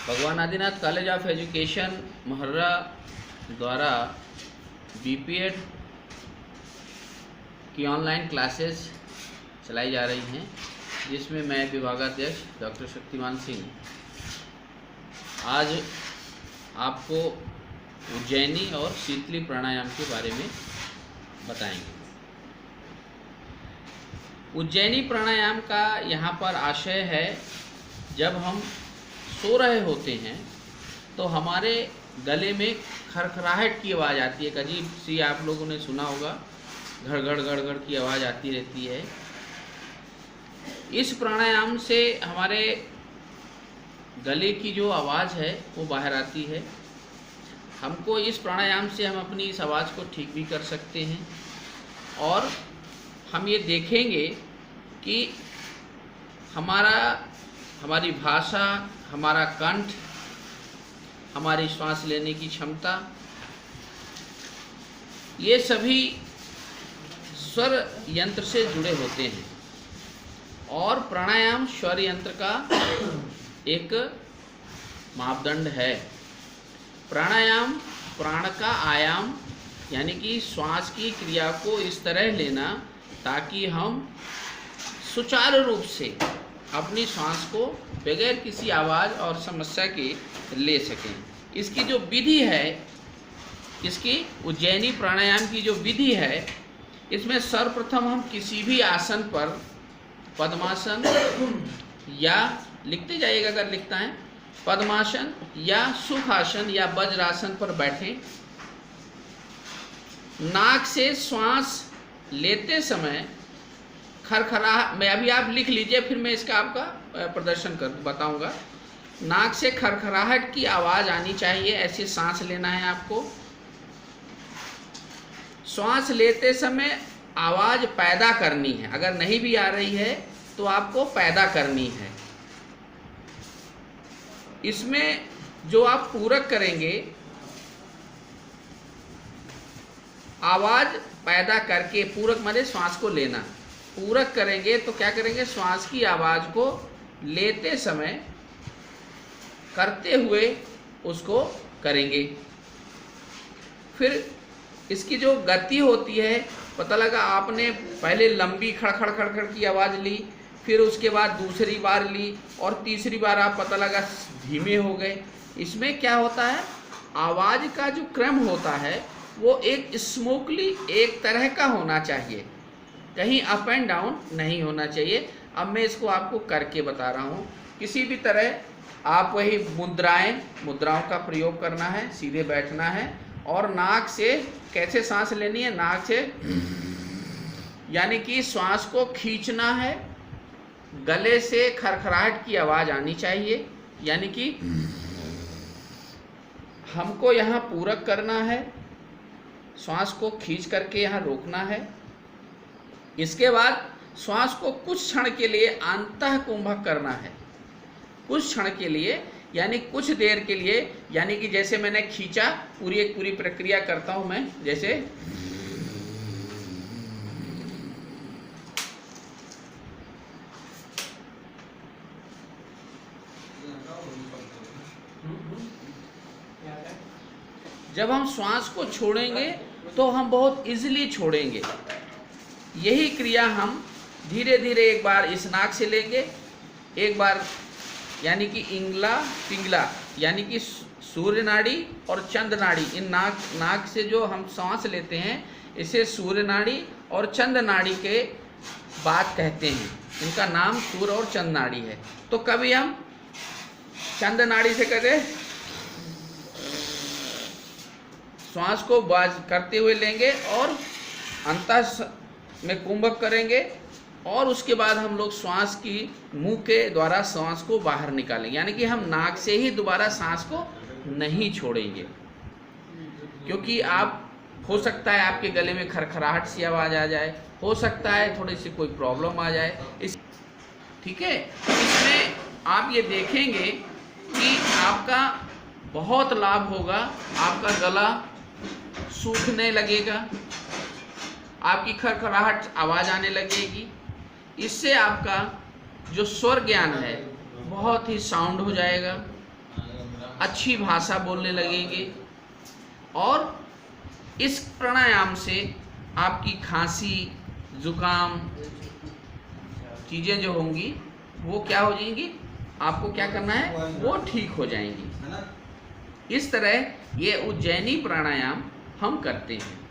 भगवान Adinath college of education महर्रा द्वारा BPEd की ऑनलाइन क्लासेस चलाई जा रही हैं, जिसमें मैं विभागाध्यक्ष डॉक्टर शक्तिमान सिंह आज आपको उज्जैनी और शीतली प्राणायाम के बारे में बताएंगे। उज्जैनी प्राणायाम का यहाँ पर आशय है, जब हम सो रहे होते हैं तो हमारे गले में खरखराहट की आवाज़ आती है। एक अजीब सी, आप लोगों ने सुना होगा, घड़ घड़ की आवाज़ आती रहती है। इस प्राणायाम से हमारे गले की जो आवाज़ है वो बाहर आती है। हमको इस प्राणायाम से हम अपनी इस आवाज़ को ठीक भी कर सकते हैं, और हम ये देखेंगे कि हमारी भाषा, हमारा कंठ, हमारी श्वास लेने की क्षमता, ये सभी स्वर यंत्र से जुड़े होते हैं। और प्राणायाम स्वर यंत्र का एक मापदंड है। प्राणायाम प्राण का आयाम, यानी कि श्वास की क्रिया को इस तरह लेना ताकि हम सुचारू रूप से अपनी श्वास को बगैर किसी आवाज़ और समस्या के ले सकें। इसकी जो विधि है, इसकी उज्जैनी प्राणायाम की जो विधि है, इसमें सर्वप्रथम हम किसी भी आसन पर, पद्मासन या लिखते जाइएगा अगर लिखता है, पद्मासन या सुखासन या वज्रासन पर बैठें। नाक से श्वास लेते समय मैं अभी आप लिख लीजिए, फिर मैं इसका आपका प्रदर्शन कर बताऊंगा। नाक से खरखराहट की आवाज़ आनी चाहिए, ऐसे सांस लेना है आपको। श्वास लेते समय आवाज़ पैदा करनी है, अगर नहीं भी आ रही है तो आपको पैदा करनी है। इसमें जो आप पूरक करेंगे, आवाज़ पैदा करके, पूरक माने श्वास को लेना, पूरक करेंगे तो क्या करेंगे, श्वास की आवाज़ को लेते समय करते हुए उसको करेंगे। फिर इसकी जो गति होती है, पता लगा आपने पहले लंबी खड़खड़ खड़खड़ की आवाज़ ली, फिर उसके बाद दूसरी बार ली, और तीसरी बार आप पता लगा धीमे हो गए। इसमें क्या होता है, आवाज़ का जो क्रम होता है वो एक स्मूथली एक तरह का होना चाहिए, कहीं अप एंड डाउन नहीं होना चाहिए। अब मैं इसको आपको करके बता रहा हूँ। किसी भी तरह आप वही मुद्राओं का प्रयोग करना है, सीधे बैठना है, और नाक से कैसे सांस लेनी है, नाक से यानी कि श्वास को खींचना है, गले से खरखराहट की आवाज़ आनी चाहिए, यानी कि हमको यहाँ पूरक करना है, श्वास को खींच करके यहाँ रोकना है। इसके बाद श्वास को कुछ क्षण के लिए अंतः कुंभक करना है, कुछ क्षण के लिए, यानी कुछ देर के लिए, यानी कि जैसे मैंने खींचा, पूरी प्रक्रिया करता हूं मैं, जैसे जब हम श्वास को छोड़ेंगे तो हम बहुत इजीली छोड़ेंगे। यही क्रिया हम धीरे धीरे एक बार इस नाक से लेंगे, एक बार यानी कि इंगला पिंगला, यानी कि सूर्य नाड़ी और चंद्र नाड़ी, इन नाक से जो हम सांस लेते हैं इसे सूर्य नाड़ी और चंद्र नाड़ी के बात कहते हैं। इनका नाम सूर्य और चंद्र नाड़ी है। तो कभी हम चंद्र नाड़ी से कहते श्वास को बाज करते हुए लेंगे और अंतः में कुंभक करेंगे, और उसके बाद हम लोग श्वास की मुंह के द्वारा सांस को बाहर निकालेंगे, यानी कि हम नाक से ही दोबारा सांस को नहीं छोड़ेंगे। क्योंकि आप हो सकता है आपके गले में खरखराहट सी आवाज़ आ जाए, हो सकता है थोड़ी सी कोई प्रॉब्लम आ जाए, ठीक है। इसमें आप ये देखेंगे कि आपका बहुत लाभ होगा, आपका गला सूखने लगेगा, आपकी खरखराहट आवाज़ आने लगेगी। इससे आपका जो स्वर ज्ञान है बहुत ही साउंड हो जाएगा, अच्छी भाषा बोलने लगेंगे और इस प्राणायाम से आपकी खांसी, जुकाम चीज़ें जो होंगी वो क्या हो जाएंगी, आपको क्या करना है, वो ठीक हो जाएंगी। इस तरह ये उज्जैनी प्राणायाम हम करते हैं।